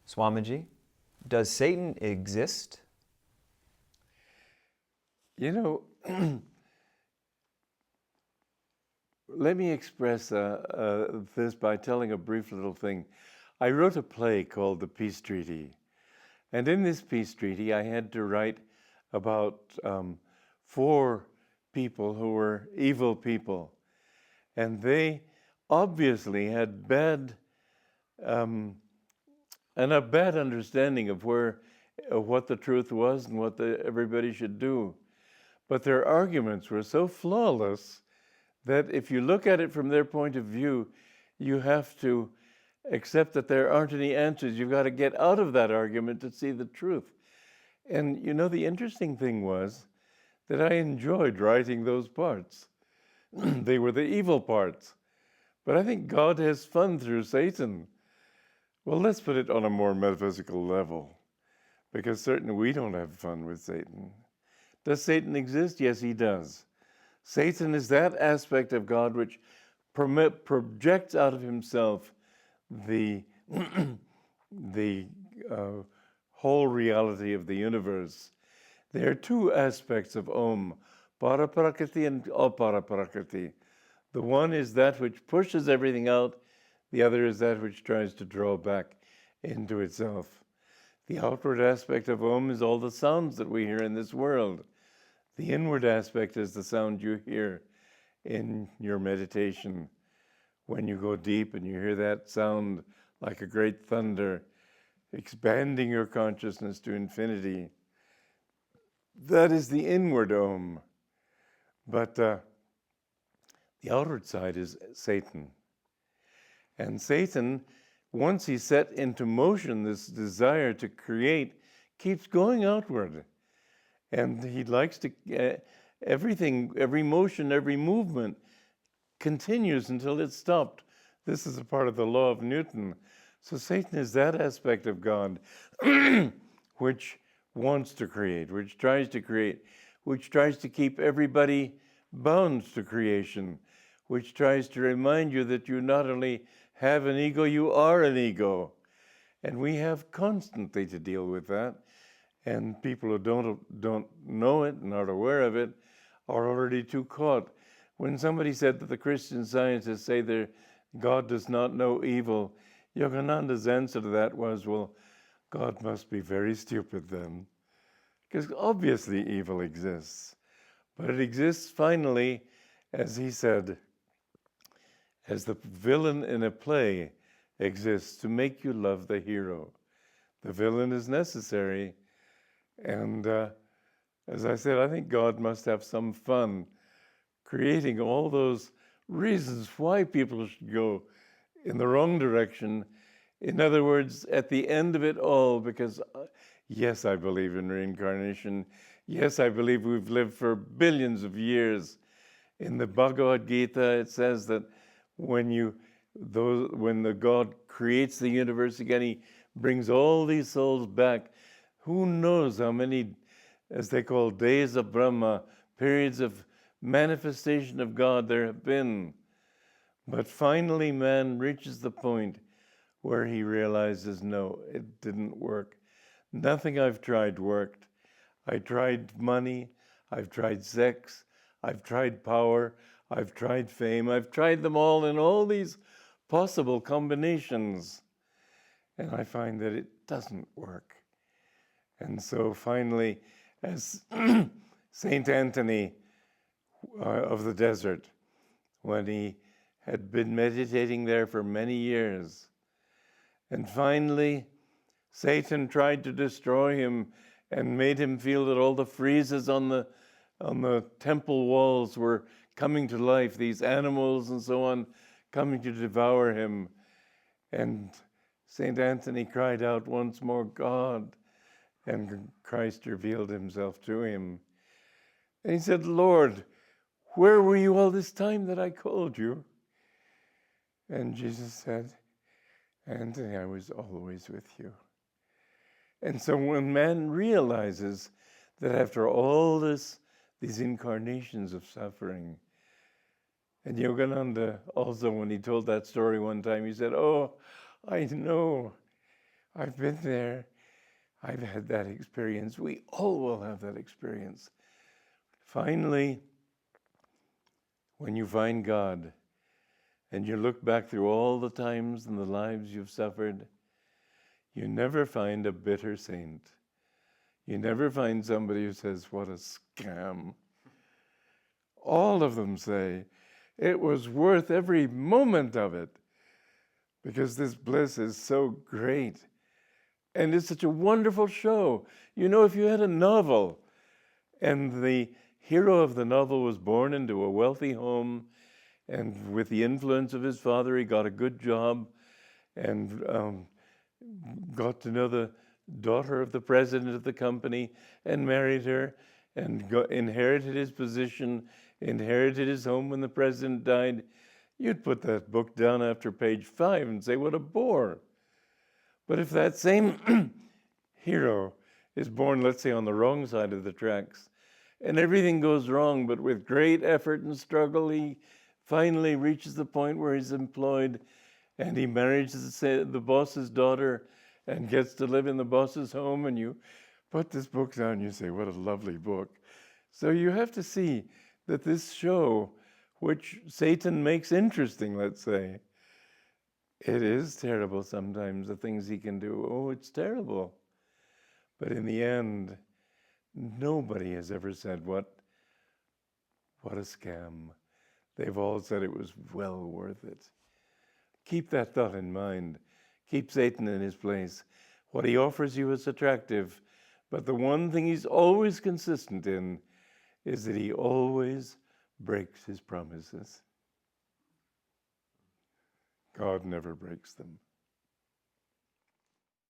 Swamiji, does Satan exist? You know, let me express this by telling a brief little thing. I wrote a play called The Peace Treaty. And in this peace treaty, I had to write about 4 people who were evil people. And they obviously had a bad understanding of what the truth was and what everybody should do. But their arguments were so flawless that if you look at it from their point of view, you have to accept that there aren't any answers. You've got to get out of that argument to see the truth. And you know, the interesting thing was that I enjoyed writing those parts. They were the evil parts. But I think God has fun through Satan. Well, let's put it on a more metaphysical level, because certainly we don't have fun with Satan. Does Satan exist? Yes, he does. Satan is that aspect of God which projects out of himself the whole reality of the universe. There are 2 aspects of Om, Paraprakriti and Aparaprakriti. The one is that which pushes everything out. The other is that which tries to draw back into itself. The outward aspect of Om is all the sounds that we hear in this world. The inward aspect is the sound you hear in your meditation. When you go deep and you hear that sound like a great thunder, expanding your consciousness to infinity, that is the inward Om. But the outward side is Satan. And Satan, once he's set into motion, this desire to create, keeps going outward. And he likes to, everything, every motion, every movement continues until it's stopped. This is a part of the law of Newton. So Satan is that aspect of God which wants to create, which tries to create, which tries to keep everybody bound to creation, which tries to remind you that you not only have an ego, you are an ego. And we have constantly to deal with that. And people who don't know it and aren't aware of it are already too caught. When somebody said that the Christian scientists say that God does not know evil, Yogananda's answer to that was, well, God must be very stupid then. Because obviously evil exists. But it exists finally, as he said, as the villain in a play exists to make you love the hero. The villain is necessary. And as I said, I think God must have some fun creating all those reasons why people should go in the wrong direction. In other words, at the end of it all, because yes, I believe in reincarnation. Yes, I believe we've lived for billions of years. In the Bhagavad Gita, it says that when the God creates the universe again, he brings all these souls back. Who knows how many, as they call days of Brahma, periods of manifestation of God there have been. But finally man reaches the point where he realizes, no, it didn't work. Nothing I've tried worked. I tried money, I've tried sex, I've tried power, I've tried fame, I've tried them all in all these possible combinations. And I find that it doesn't work. And so finally, as Saint Anthony of the desert, when he had been meditating there for many years, and finally Satan tried to destroy him and made him feel that all the friezes on the temple walls were coming to life, these animals and so on coming to devour him. And Saint Anthony cried out once more, God, and Christ revealed himself to him. And he said, Lord, where were you all this time that I called you? And Jesus said, Anthony, I was always with you. And so when man realizes that after all these incarnations of suffering, and Yogananda also, when he told that story one time, he said, oh, I know I've been there. I've had that experience. We all will have that experience. Finally, when you find God and you look back through all the times and the lives you've suffered, you never find a bitter saint. You never find somebody who says, what a scam. All of them say, it was worth every moment of it because this bliss is so great. And it's such a wonderful show. You know, if you had a novel and the hero of the novel was born into a wealthy home, and with the influence of his father, he got a good job and got to know the daughter of the president of the company and married her and inherited his position, inherited his home when the president died. You'd put that book down after page 5 and say, what a bore. But if that same hero is born, let's say, on the wrong side of the tracks, and everything goes wrong, but with great effort and struggle, he finally reaches the point where he's employed and he marries the boss's daughter and gets to live in the boss's home, and you put this book down and you say, what a lovely book. So you have to see that this show, which Satan makes interesting, let's say, it is terrible sometimes, the things he can do. Oh, it's terrible. But in the end, nobody has ever said, what a scam. They've all said it was well worth it. Keep that thought in mind. Keep Satan in his place. What he offers you is attractive, but the one thing he's always consistent in is that he always breaks his promises. God never breaks them.